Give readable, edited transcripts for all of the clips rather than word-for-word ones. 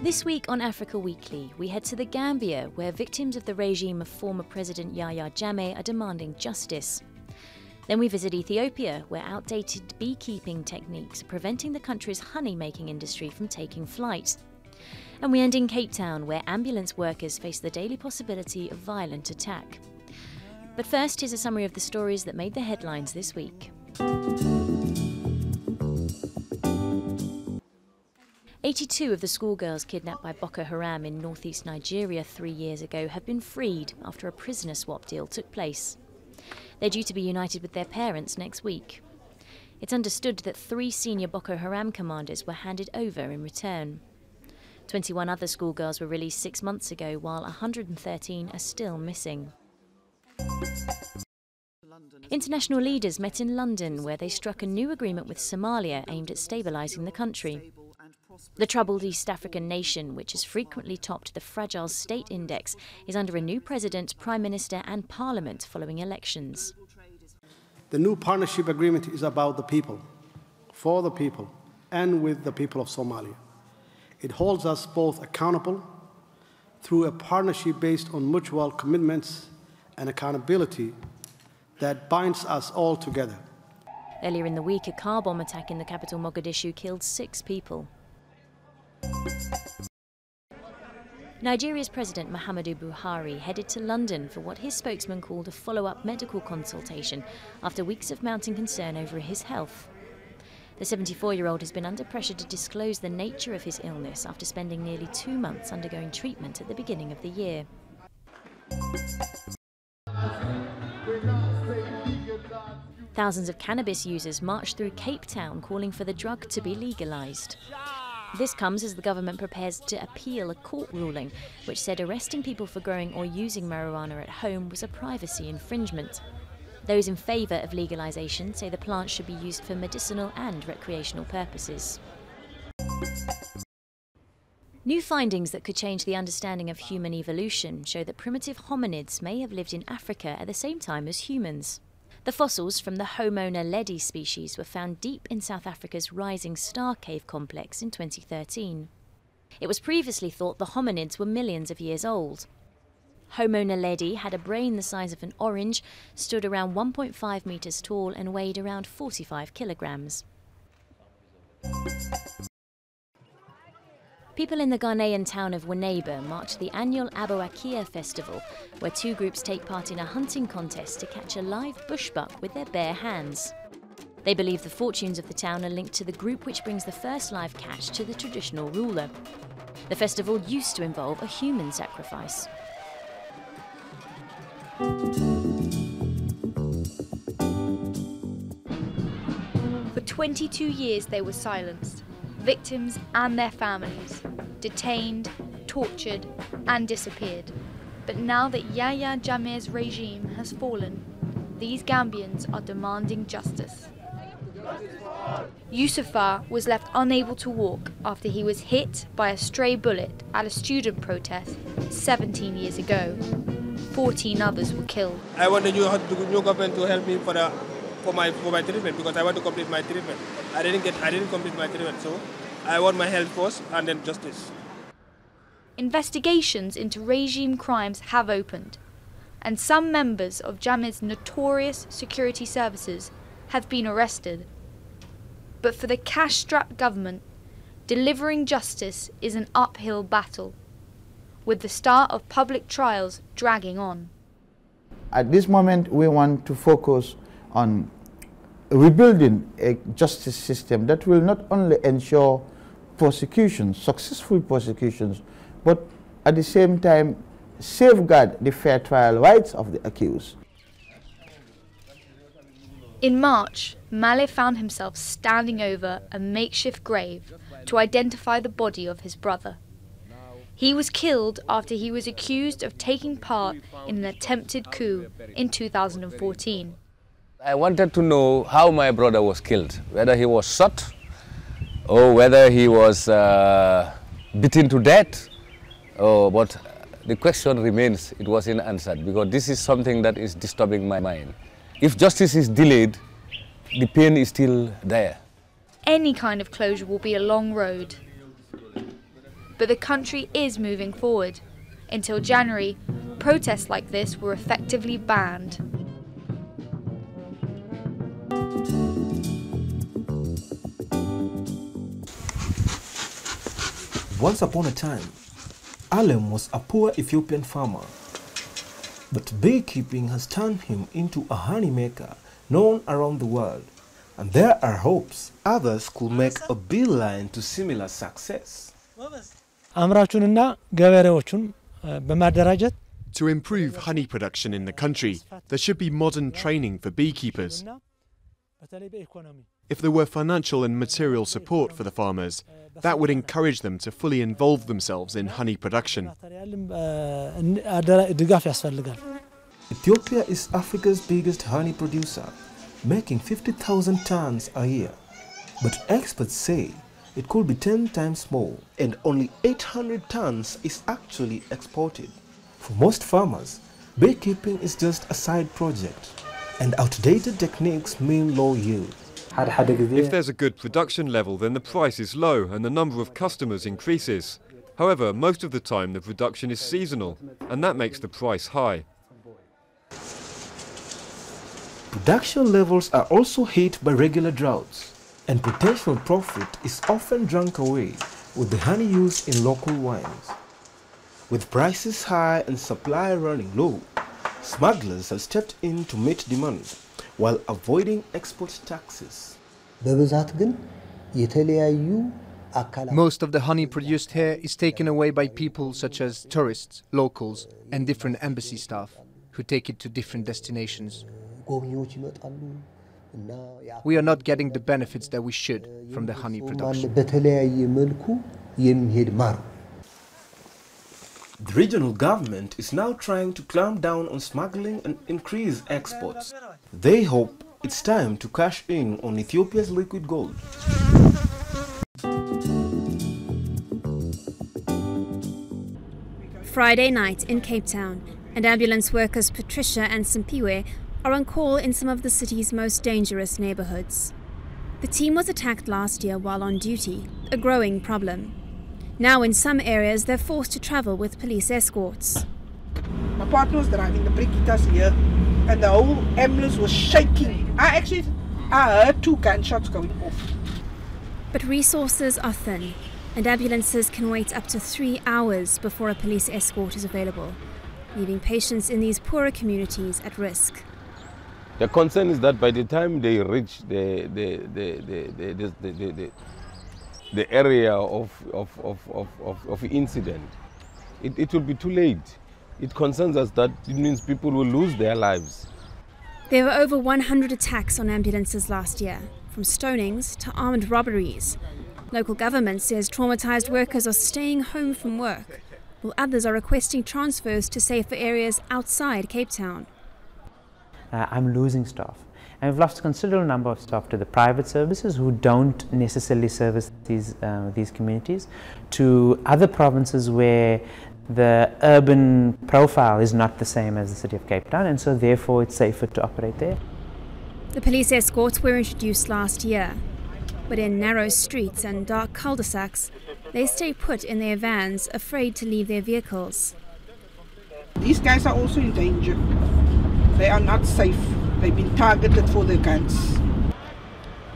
This week on Africa Weekly, we head to the Gambia, where victims of the regime of former President Yahya Jammeh are demanding justice. Then we visit Ethiopia, where outdated beekeeping techniques are preventing the country's honey-making industry from taking flight. And we end in Cape Town, where ambulance workers face the daily possibility of violent attack. But first, here's a summary of the stories that made the headlines this week. 82 of the schoolgirls kidnapped by Boko Haram in northeast Nigeria 3 years ago have been freed after a prisoner swap deal took place. They're due to be united with their parents next week. It's understood that 3 senior Boko Haram commanders were handed over in return. 21 other schoolgirls were released 6 months ago, while 113 are still missing. International leaders met in London, where they struck a new agreement with Somalia aimed at stabilising the country. The troubled East African nation, which has frequently topped the Fragile State Index, is under a new president, prime minister and parliament following elections. The new partnership agreement is about the people, for the people, and with the people of Somalia. It holds us both accountable through a partnership based on mutual commitments and accountability that binds us all together. Earlier in the week, a car bomb attack in the capital Mogadishu killed 6 people. Nigeria's President Muhammadu Buhari headed to London for what his spokesman called a follow-up medical consultation after weeks of mounting concern over his health. The 74-year-old has been under pressure to disclose the nature of his illness after spending nearly 2 months undergoing treatment at the beginning of the year. Thousands of cannabis users marched through Cape Town calling for the drug to be legalised. This comes as the government prepares to appeal a court ruling which said arresting people for growing or using marijuana at home was a privacy infringement. Those in favour of legalisation say the plant should be used for medicinal and recreational purposes. New findings that could change the understanding of human evolution show that primitive hominids may have lived in Africa at the same time as humans. The fossils from the Homo naledi species were found deep in South Africa's Rising Star Cave complex in 2013. It was previously thought the hominids were millions of years old. Homo naledi had a brain the size of an orange, stood around 1.5 metres tall and weighed around 45 kilograms. People in the Ghanaian town of Winneba marched the annual Aboakia festival, where 2 groups take part in a hunting contest to catch a live bushbuck with their bare hands. They believe the fortunes of the town are linked to the group which brings the first live catch to the traditional ruler. The festival used to involve a human sacrifice. For 22 years they were silenced. Victims and their families, detained, tortured and disappeared. But now that Yahya Jammeh's regime has fallen, these Gambians are demanding justice. Yusufa was left unable to walk after he was hit by a stray bullet at a student protest 17 years ago. 14 others were killed. I want the new government to help me for my treatment, because I want to complete my treatment. I didn't complete my treatment, so I want my health first and then justice. Investigations into regime crimes have opened, and some members of Jammeh's notorious security services have been arrested. But for the cash-strapped government, delivering justice is an uphill battle, with the start of public trials dragging on. At this moment, we want to focus on rebuilding a justice system that will not only ensure prosecutions, successful prosecutions, but at the same time safeguard the fair trial rights of the accused. In March, Male found himself standing over a makeshift grave to identify the body of his brother. He was killed after he was accused of taking part in an attempted coup in 2014. I wanted to know how my brother was killed, whether he was shot or whether he was beaten to death. But the question remains, it wasn't answered, because this is something that is disturbing my mind. If justice is delayed, the pain is still there. Any kind of closure will be a long road. But the country is moving forward. Until January, protests like this were effectively banned. Once upon a time, Alem was a poor Ethiopian farmer. But beekeeping has turned him into a honey maker known around the world. And there are hopes others could make a beeline to similar success. To improve honey production in the country, there should be modern training for beekeepers. If there were financial and material support for the farmers, that would encourage them to fully involve themselves in honey production. Ethiopia is Africa's biggest honey producer, making 50,000 tons a year. But experts say it could be 10 times more, and only 800 tons is actually exported. For most farmers, beekeeping is just a side project, and outdated techniques mean low yield. If there's a good production level, then the price is low and the number of customers increases. However, most of the time the production is seasonal, and that makes the price high. Production levels are also hit by regular droughts, and potential profit is often drunk away with the honey used in local wines. With prices high and supply running low, smugglers have stepped in to meet demand while avoiding export taxes. Most of the honey produced here is taken away by people such as tourists, locals, and different embassy staff who take it to different destinations. We are not getting the benefits that we should from the honey production. The regional government is now trying to clamp down on smuggling and increase exports. They hope it's time to cash in on Ethiopia's liquid gold. Friday night in Cape Town, and ambulance workers Patricia and Simpiwe are on call in some of the city's most dangerous neighborhoods. The team was attacked last year while on duty, a growing problem. Now in some areas they're forced to travel with police escorts. My partner was driving the Brigitas here and the whole ambulance was shaking. I heard 2 gunshots going off. But resources are thin, and ambulances can wait up to 3 hours before a police escort is available, leaving patients in these poorer communities at risk. The concern is that by the time they reach the area of incident, it will be too late. It concerns us that it means people will lose their lives. There were over 100 attacks on ambulances last year, from stonings to armed robberies. Local government says traumatized workers are staying home from work, while others are requesting transfers to safer areas outside Cape Town. I'm losing staff. And we've lost a considerable number of staff to the private services who don't necessarily service these communities, to other provinces where the urban profile is not the same as the city of Cape Town, and so therefore it's safer to operate there. The police escorts were introduced last year, but in narrow streets and dark cul-de-sacs, they stay put in their vans, afraid to leave their vehicles. These guys are also in danger. They are not safe. They've been targeted for their guns.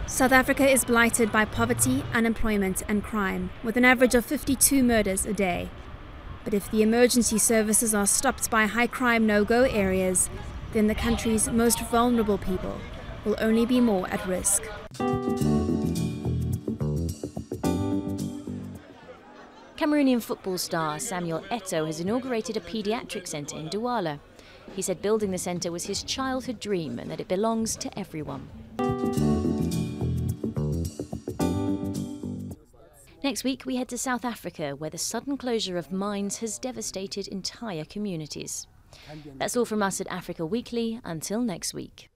South Africa is blighted by poverty, unemployment and crime, with an average of 52 murders a day. But if the emergency services are stopped by high-crime no-go areas, then the country's most vulnerable people will only be more at risk. Cameroonian football star Samuel Eto'o has inaugurated a paediatric centre in Douala. He said building the centre was his childhood dream and that it belongs to everyone. Next week we head to South Africa, where the sudden closure of mines has devastated entire communities. That's all from us at Africa Weekly. Until next week.